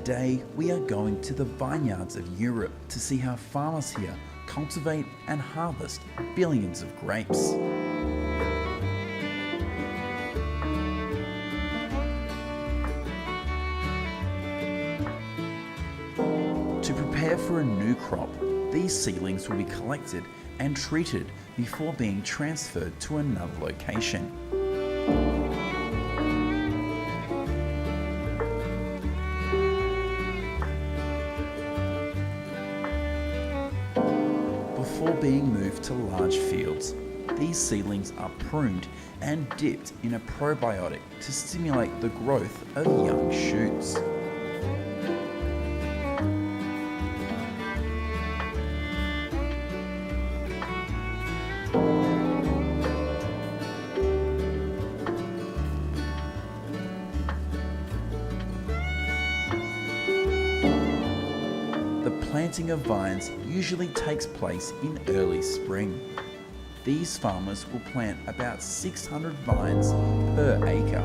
Today we are going to the vineyards of Europe to see how farmers here cultivate and harvest billions of grapes. To prepare for a new crop, these seedlings will be collected and treated before being transferred to another location. Before being moved to large fields, these seedlings are pruned and dipped in a probiotic to stimulate the growth of young shoots. The planting of vines usually takes place in early spring. These farmers will plant about 600 vines per acre.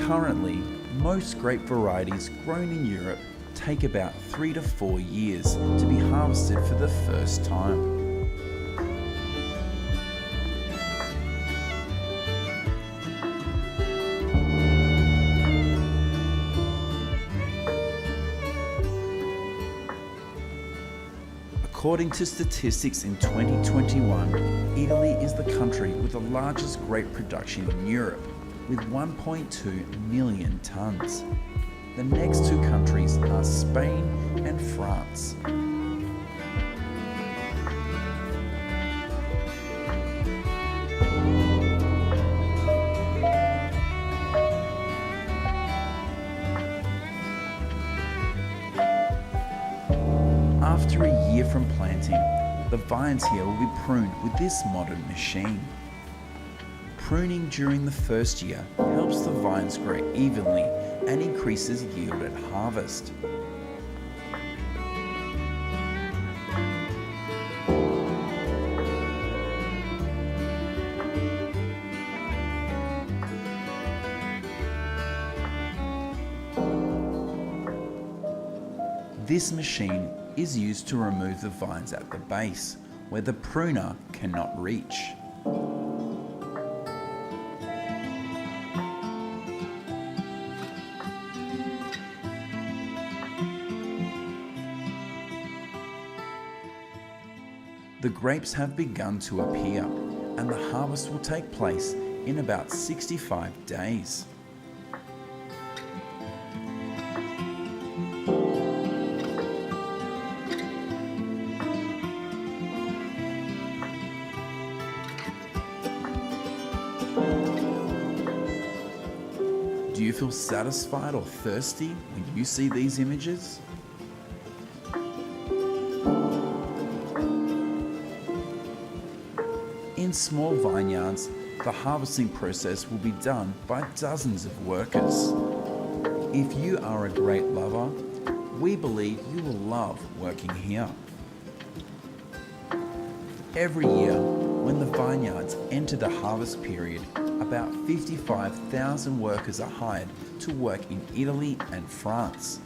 Currently, most grape varieties grown in Europe take about 3 to 4 years to be harvested for the first time. According to statistics in 2021, Italy is the country with the largest grape production in Europe, with 1.2 million tonnes. The next two countries are Spain and France. After a year from planting, the vines here will be pruned with this modern machine. Pruning during the first year helps the vines grow evenly and increases yield at harvest. This machine is used to remove the vines at the base, where the pruner cannot reach. The grapes have begun to appear, and the harvest will take place in about 65 days. Do you feel satisfied or thirsty when you see these images? In small vineyards, the harvesting process will be done by dozens of workers. If you are a grape lover, we believe you will love working here. Every year, when the vineyards enter the harvest period, about 55,000 workers are hired to work in Italy and France.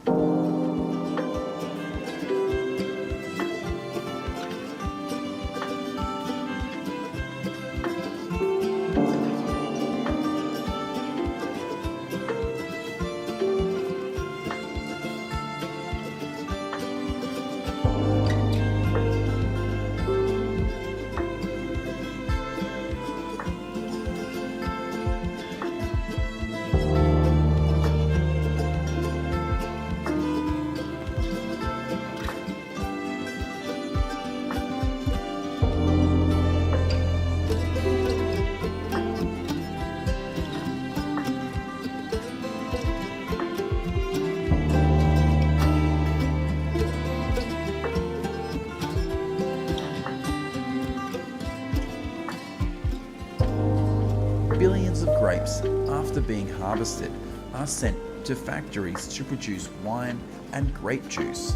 Billions of grapes, after being harvested, are sent to factories to produce wine and grape juice.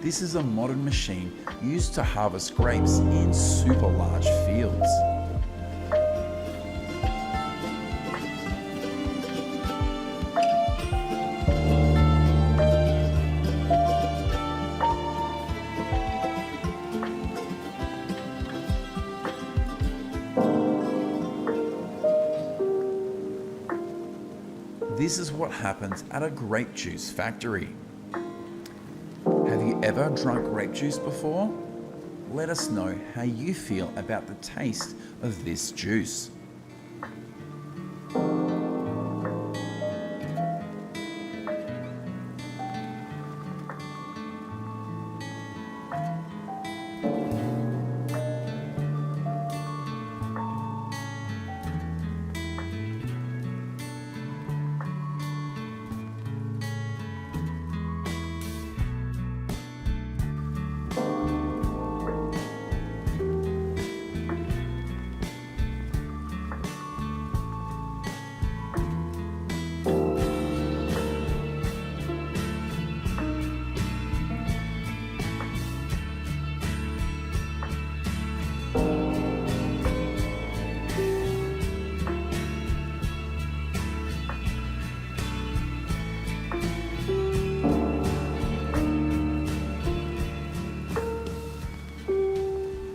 This is a modern machine used to harvest grapes in super large fields. This is what happens at a grape juice factory. Have you ever drunk grape juice before? Let us know how you feel about the taste of this juice.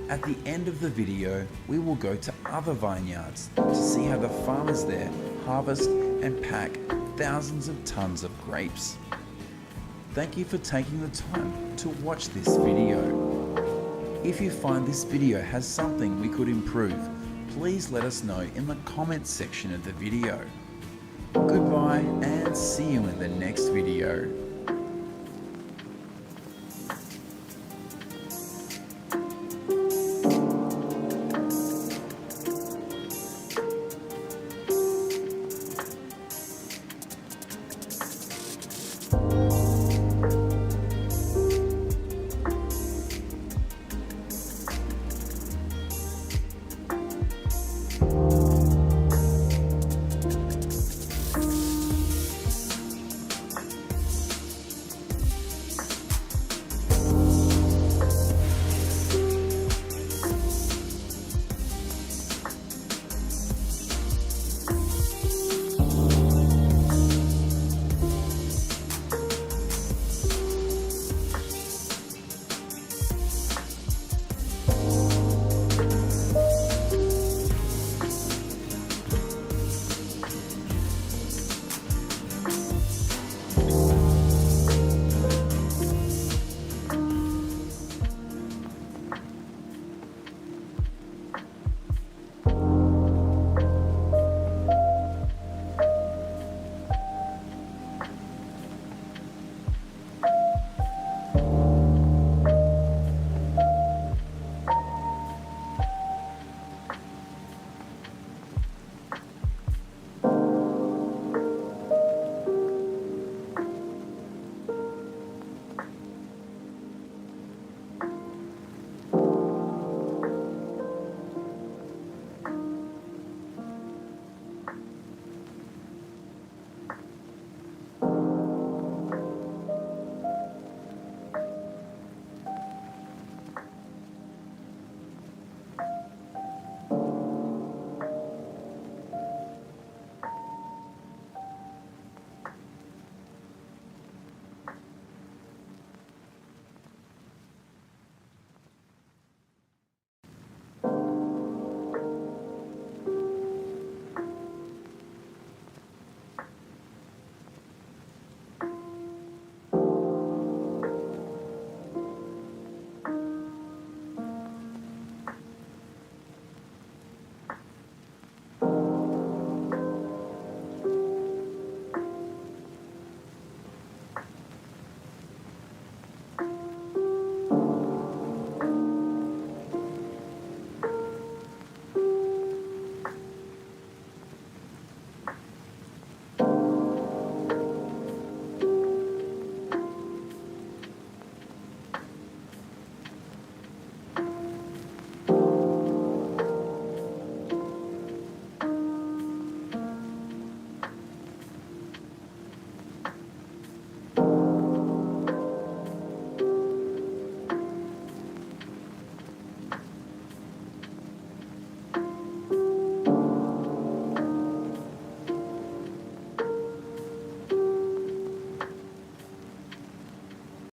At the end of the video, we will go to other vineyards to see how the farmers there harvest and pack thousands of tons of grapes. Thank you for taking the time to watch this video. If you find this video has something we could improve, please let us know in the comments section of the video. Goodbye and see you in the next video.